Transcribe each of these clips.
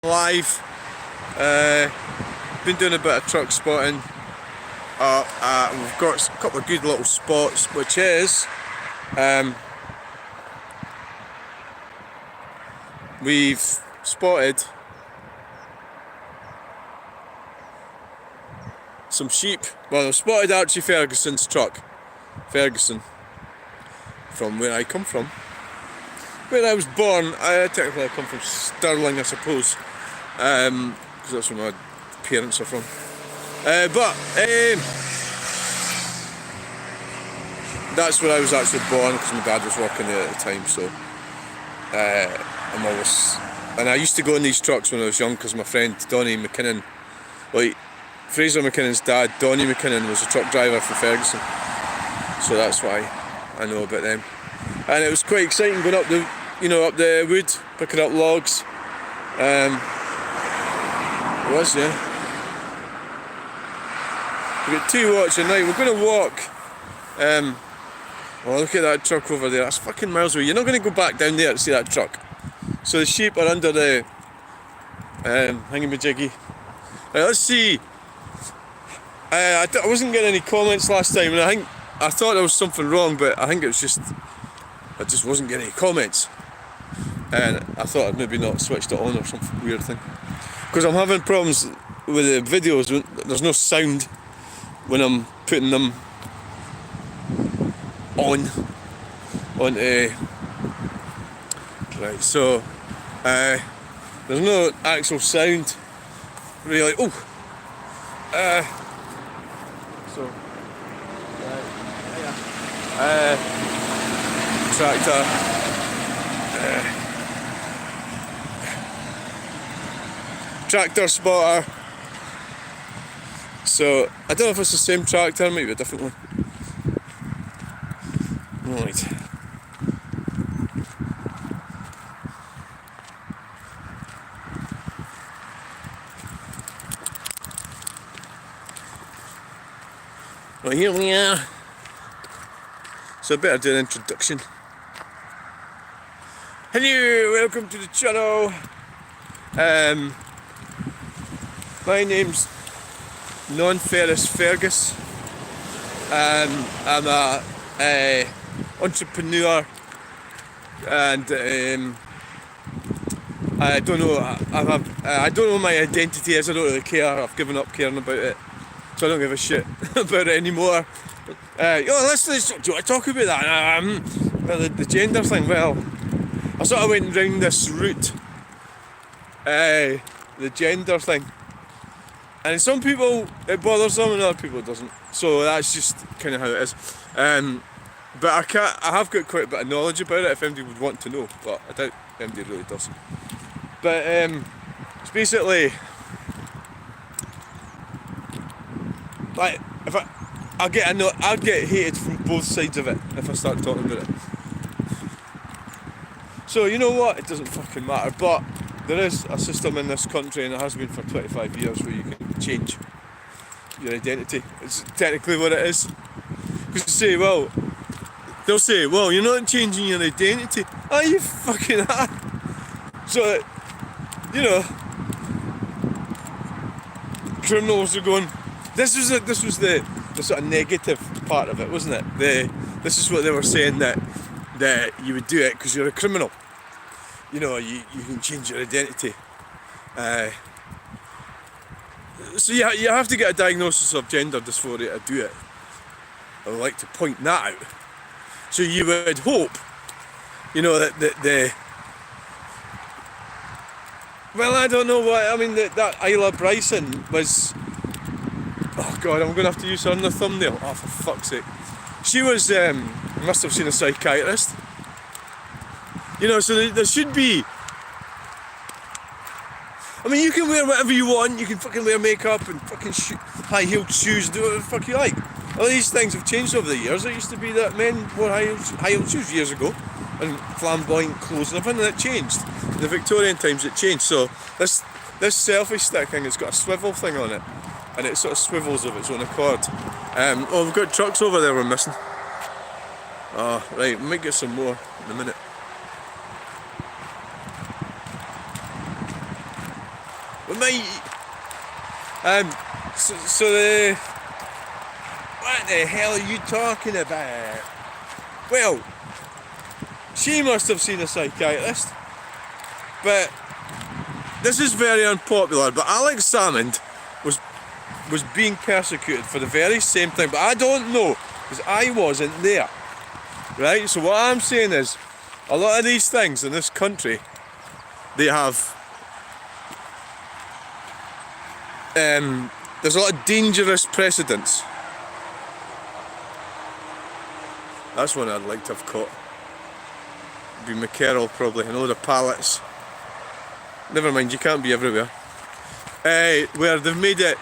Live. Been doing a bit of truck spotting. We've got a couple of good little spots, which is we've spotted some sheep. Well, I've spotted Archie Ferguson's truck. Ferguson, from where I come from. Where I was born, technically I come from Stirling, I suppose, because that's where my parents are from. That's where I was actually born, because my dad was working there at the time. So and I used to go in these trucks when I was young, because my friend Donnie McKinnon, like Fraser McKinnon's dad, Donnie McKinnon, was a truck driver for Ferguson. So that's why I know about them. And it was quite exciting going up the wood, picking up logs. It was, yeah. We've got two watching now. We're going to walk. Oh, look at that truck over there. That's fucking miles away. You're not going to go back down there to see that truck. So the sheep are under the thingamajiggy. Let's see. I wasn't getting any comments last time, and I thought there was something wrong, but I think it was just I just wasn't getting any comments. And I thought I'd maybe not switched it on or some weird thing. Because I'm having problems with the videos. There's no sound when I'm putting them onto right, so there's no actual sound really. Tractor, tractor spotter. So I don't know if it's the same tractor, maybe a different one. Right. Well, here we are. So I better do an introduction. Hello, welcome to the channel. My name's Non-Ferris Fergus. I'm a entrepreneur, and I don't know. I don't know what my identity is. I don't really care. I've given up caring about it, so I don't give a shit about it anymore. Do you want to talk about that? Well, the gender thing. Well, I sort of went round this route. The gender thing, and some people it bothers them, and other people it doesn't. So that's just kind of how it is. But I have got quite a bit of knowledge about it if anybody would want to know, but I doubt anybody really does. But it's basically like if I'll get hated from both sides of it if I start talking about it. So you know what? It doesn't fucking matter. But there is a system in this country, and it has been for 25 years, where you can change your identity. It's technically what it is. Because they'll say, well, you're not changing your identity. Oh, you fucking are. So, criminals are going. This was the sort of negative part of it, wasn't it? This is what they were saying, that you would do it because you're a criminal. You can change your identity. So you have to get a diagnosis of gender dysphoria to do it. I would like to point that out. So you would hope, that well, I don't know what, I mean, that Isla Bryson was, oh God, I'm going to have to use her in the thumbnail. Oh, for fuck's sake. She was, must have seen a psychiatrist. So there should be, I mean, you can wear whatever you want, you can fucking wear makeup and fucking high-heeled shoes, do whatever the fuck you like. All these things have changed over the years. It used to be that men wore high-heeled shoes years ago, and flamboyant clothes and everything, and it changed. In the Victorian times it changed. So this selfie stick thing has got a swivel thing on it, and it sort of swivels of its own accord. We've got trucks over there we're missing. Oh, right, we might get some more in a minute. We might. So the. What the hell are you talking about? Well, she must have seen a psychiatrist. But this is very unpopular. But Alex Salmond was being persecuted for the very same thing. But I don't know, because I wasn't there. Right? So what I'm saying is, a lot of these things in this country, they have. There's a lot of dangerous precedents. That's one I'd like to have caught. It'd be McCarroll probably, and a load of pallets. Never mind, you can't be everywhere. Where they've made it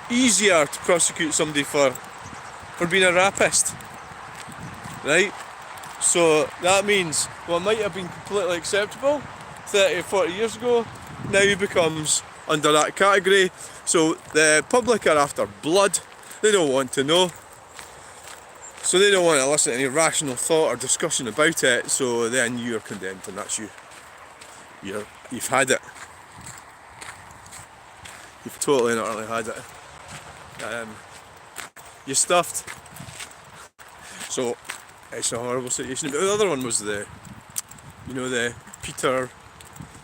easier to prosecute somebody for being a rapist. Right? So that means what might have been completely acceptable 30 or 40 years ago now becomes under that category. So the public are after blood. They don't want to know. So they don't want to listen to any rational thought or discussion about it. So then you're condemned, and that's you. You've had it. You've totally and utterly had it. You're stuffed. So it's a horrible situation. But the other one was the Peter.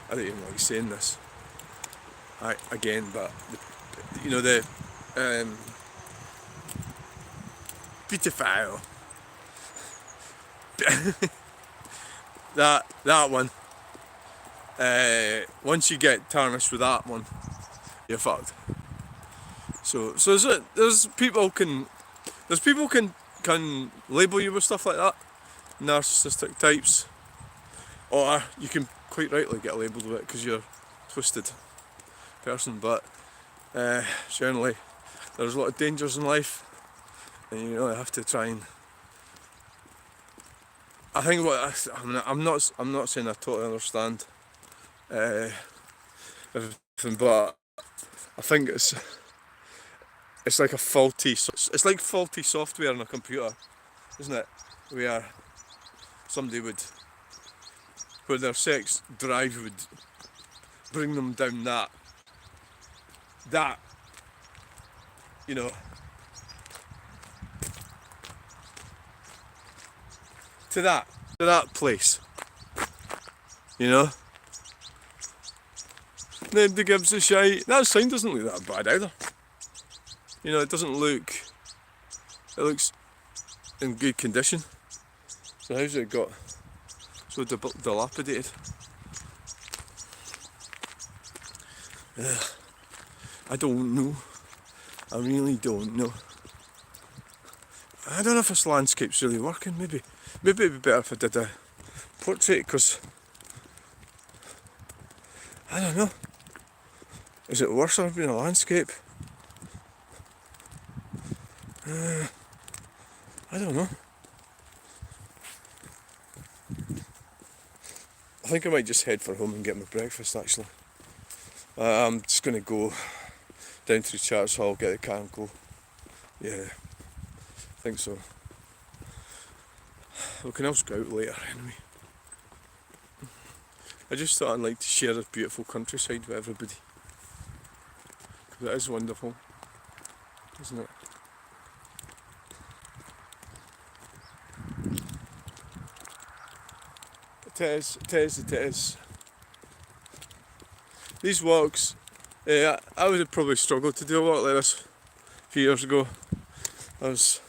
I don't even like saying this. Again, but the pedophile. that one. Once you get tarnished with that one, you're fucked. So there's people can label you with stuff like that, narcissistic types, or you can quite rightly get labelled with it because you're a twisted person. But generally, there's a lot of dangers in life, and you really have to try and. I think I'm not saying I totally understand everything, but I think it's like it's like faulty software on a computer, isn't it? Where somebody where their sex drive would bring them down that to that place, Nobody gives a shite. That sign doesn't look that bad either. It doesn't look. It looks in good condition. So how's it got so dilapidated? I don't know. I really don't know. I don't know if this landscape's really working. Maybe it'd be better if I did a portrait, because I don't know. Is it worse than being a landscape? I don't know. I think I might just head for home and get my breakfast, actually. I'm just going to go down to the Charts Hall, get the car and go. Yeah, I think so. We can also go out later anyway. I just thought I'd like to share this beautiful countryside with everybody. Because it is wonderful, isn't it? It is. These walks, I would have probably struggled to do a walk like this a few years ago. I was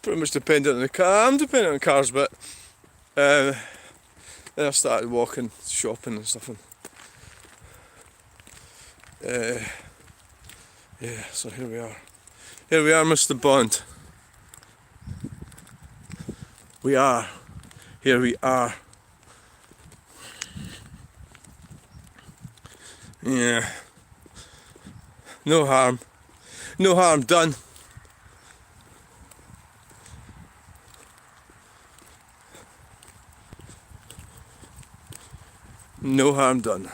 pretty much dependent on the car. I'm dependent on cars, but then I started walking, shopping and stuff. Yeah, so here we are. Here we are, Mr. Bond. Here we are. Yeah. No harm done. No harm done.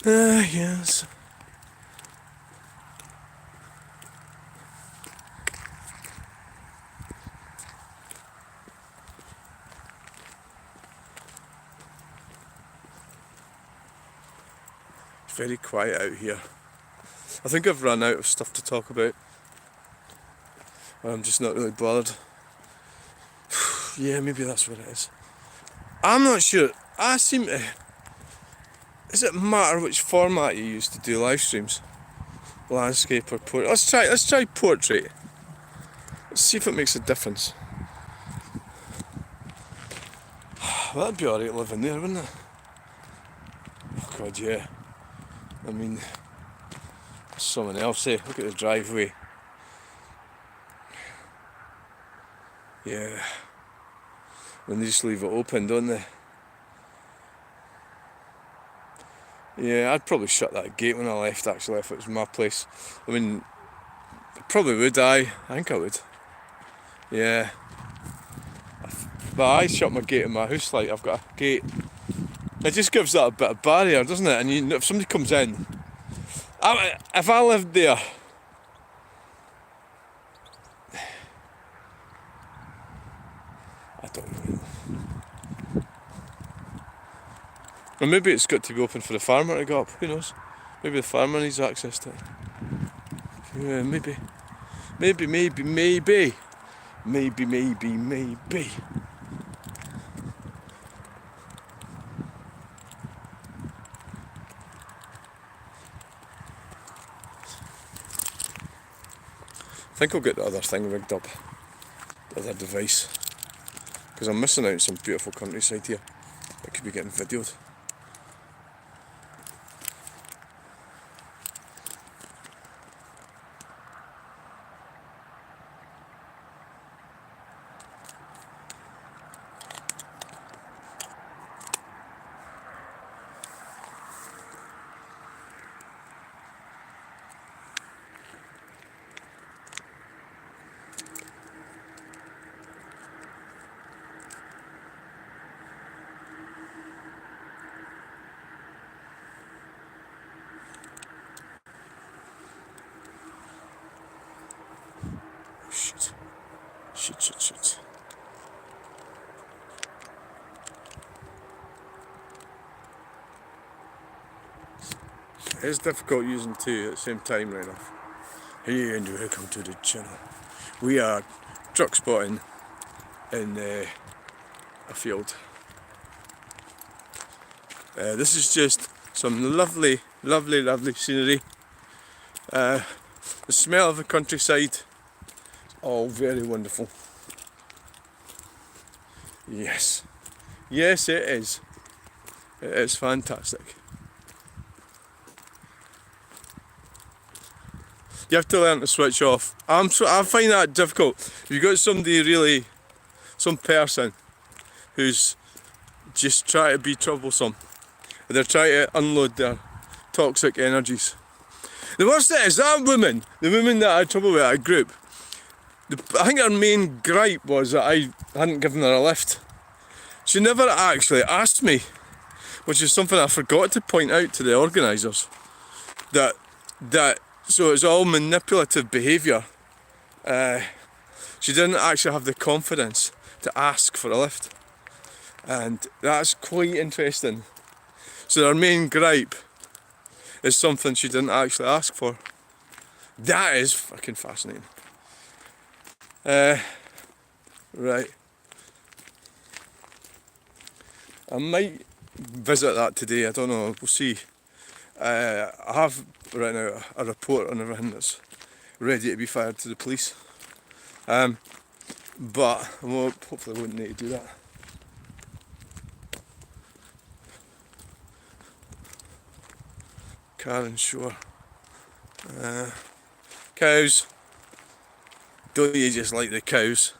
Yes. It's very quiet out here. I think I've run out of stuff to talk about. I'm just not really bothered. Yeah, maybe that's what it is. I'm not sure. I seem to... Does it matter which format you use to do live streams? Landscape or portrait? Let's try portrait. Let's see if it makes a difference. Well, that'd be alright living there, wouldn't it? Oh god, yeah. I mean, someone else, eh? Look at the driveway. Yeah. And they just leave it open, don't they? Yeah, I'd probably shut that gate when I left, actually, if it was my place. I mean, probably would I think I would. Yeah. But I shut my gate in my house, like, I've got a gate. It just gives that a bit of barrier, doesn't it? And if somebody comes in... if I lived there... I don't know. Or maybe it's got to be open for the farmer to go up, who knows? Maybe the farmer needs access to it. Yeah, maybe. Maybe. I think I'll get the other thing rigged up. The other device. Because I'm missing out on some beautiful countryside here. That could be getting videoed. Shit. It's difficult using two at the same time right enough. Hey, and welcome to the channel. We are truck spotting in a field. This is just some lovely scenery. The smell of the countryside, all very wonderful. Yes, it is. It is fantastic. You have to learn to switch off. I find that difficult. If you've got some person who's just trying to be troublesome, they're trying to unload their toxic energies. The worst thing is the woman that I had trouble with at a group, I think her main gripe was that I hadn't given her a lift. She never actually asked me, which is something I forgot to point out to the organisers. So it's all manipulative behaviour. She didn't actually have the confidence to ask for a lift. And that's quite interesting. So her main gripe is something she didn't actually ask for. That is fucking fascinating. Right. I might visit that today, I don't know, we'll see. I have right now a report on everything that's ready to be fired to the police. But hopefully I wouldn't need to do that. Karen Shore. Cows. Don't you just like the cows?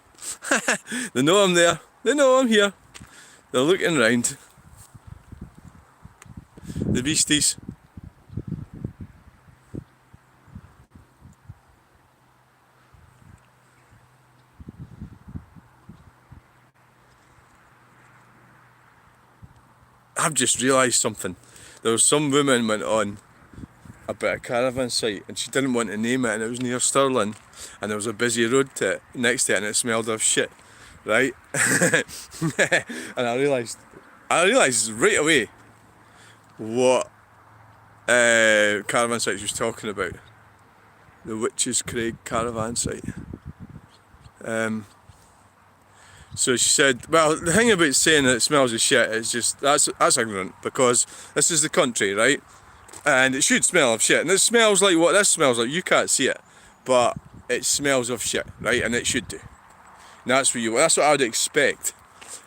They know I'm there. They know I'm here. They're looking round. The beasties. I've just realised something. there was some woman went on about a caravan site and she didn't want to name it, and it was near Stirling, and there was a busy road to it, next to it, and it smelled of shit, right? And I realised right away what caravan site she was talking about. The Witches Craig caravan site. So she said, well, the thing about saying that it smells of shit is just, that's ignorant, because this is the country, right? And it should smell of shit. And it smells like what this smells like. You can't see it, but it smells of shit, right? And it should do. And that's what I would expect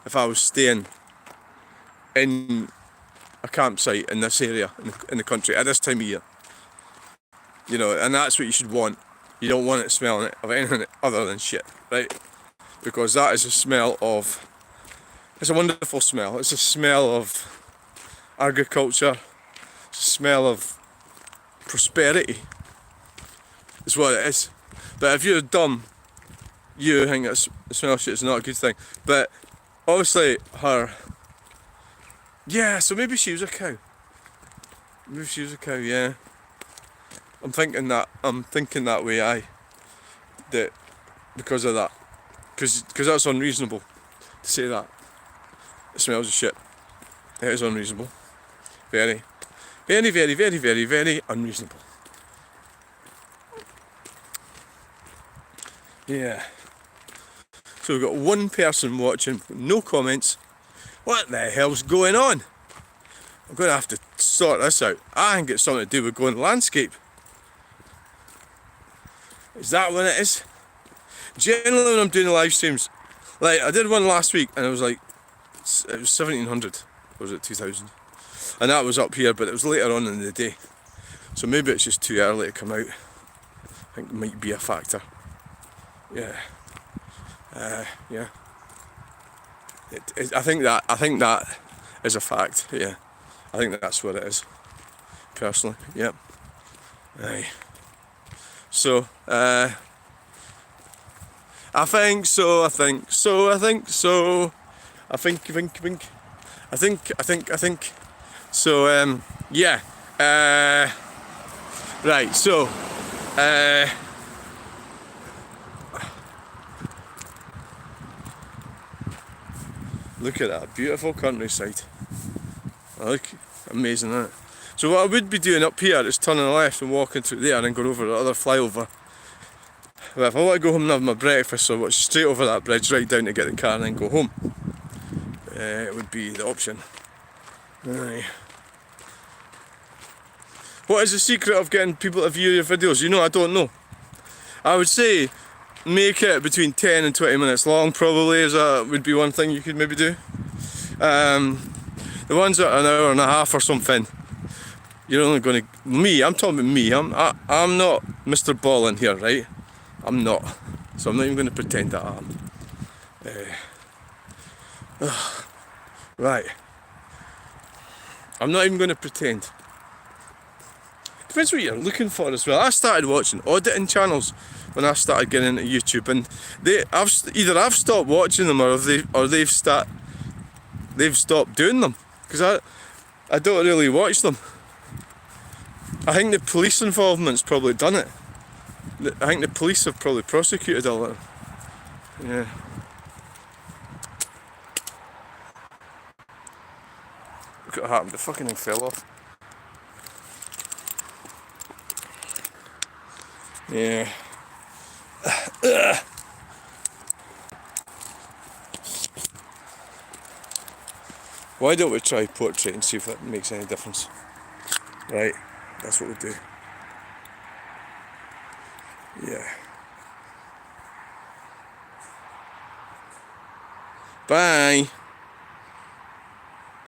if I was staying in a campsite in this area, in the country, at this time of year. You know, and that's what you should want. You don't want it smelling of anything other than shit, right? Because that is a smell of, it's a wonderful smell. It's a smell of agriculture. It's a smell of prosperity. It's what it is. But if you're dumb, you think that smell of shit is not a good thing. But obviously so maybe she was a cow. Maybe she was a cow, yeah. I'm thinking that way, that because of that. Because that's unreasonable to say that. It smells of shit. It is unreasonable. Very, very, very, very, very, very unreasonable. Yeah. So we've got one person watching, no comments. What the hell's going on? I'm going to have to sort this out. I think it's something to do with going landscape. Is that what it is? Generally when I'm doing the live streams, like I did one last week and it was 1700, or was it 2000? And that was up here, but it was later on in the day. So maybe it's just too early to come out. I think it might be a factor. Yeah. Yeah. I think that is a fact, yeah. I think that's what it is. Personally, yep. Aye. So, I think so. So, yeah. Right, so, look at that beautiful countryside. Look, amazing, isn't it? So what I would be doing up here is turning left and walking through there and then going over the other flyover. But if I want to go home and have my breakfast, so I watch straight over that bridge right down to get the car and then go home. It would be the option. Aye. What is the secret of getting people to view your videos? You know, I don't know. I would say make it between 10 and 20 minutes long, probably, would be one thing you could maybe do. The ones that are an hour and a half or something, you're only going to... I'm talking about me. I'm not Mr. Ballin here, right? I'm not. So I'm not even going to pretend that I am. Right. I'm not even going to pretend. Depends what you're looking for as well. I started watching auditing channels when I started getting into YouTube, and I've stopped watching them, or they've stopped doing them, because I don't really watch them. I think the police involvement's probably done it. I think the police have probably prosecuted all of them. Yeah. Look what happened, the fucking thing fell off. Yeah. Why don't we try portrait and see if it makes any difference? Right, that's what we'll do. Yeah. Bye.